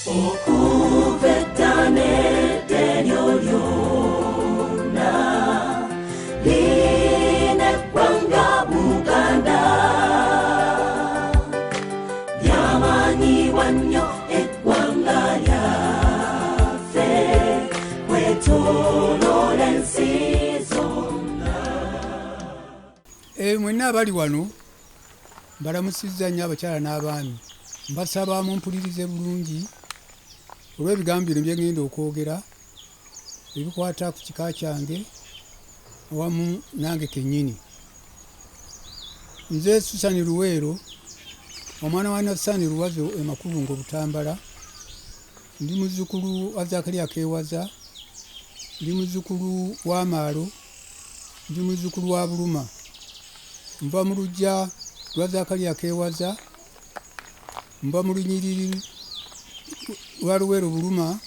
okuvetane denyolyona line gwanga Buganda lyamanyibwa nnyo eggwanga lyaffe kwetoloola ensi zonna. Mwenna abali wano mbalamusizza nnyo abakyala n'abaami, mbasaba mumpulirize bulungi olw'ebigambo bino bye ngenda okwogera ebikwata ku kika kyange awamu nange kennyini. Nze Susani Luweero, omwana wa Nassani Luwazo Makubungo Butambala, ndi muzzukulu wa Zakariya Keewaza, ndi muzzukulu wa Maalo, ndi muzzukulu wa Buluma. Nva mu luggya lwa Zakariya Keewaza, nva mu lunyiriri lwa Luweero Buluma,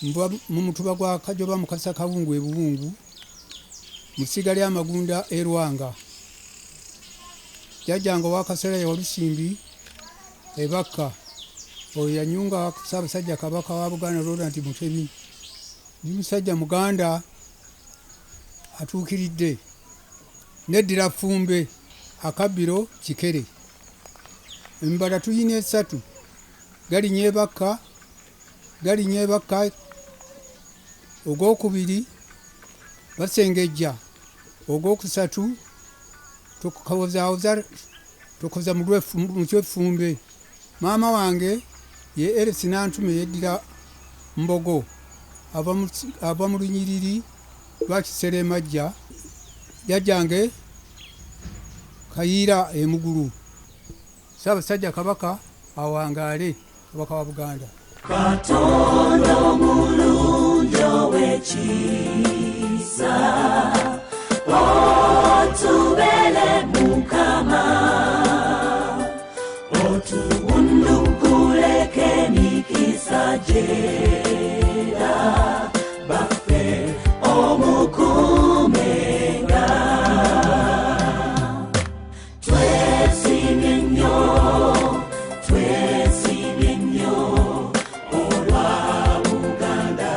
nva mu mutuba gwa Kajoba Mukasa Kawungu Buwungu, mu ssiga ly'Amagunda Rwanga. Jjajjange owa Kaseera ya Lusimbi Bakka, oyo yanyunga Ssaabasajja Kabaka wa Buganda Roland Mutebi. Ndi musajja Muganda atuukiridde. Neddira Ffumbe Akabbiro Kikere. Embala tuyina esatu, galinnya Bakka, ogwokubiri Basengejja, ogwokusatu Tokoza mu Kyeffumbe. Maama wange ye Elisi Nantume yeddira Mbogo, ava mu lunyiriri lwa Kiseremajja. Jjajjange Kayiira Emugulu. Ssaabasajja Kabaka awangaale, Kabaka wa Buganda. Katonda omulungi ow'ekisa, otubere Mukama, otubunduguleko emikisa gyera, baffe omukuumenga. Twesiimye nnyo olwa Buganda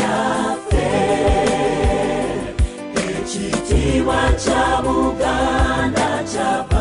yaffe, ekitiibwa kya Buganda kyava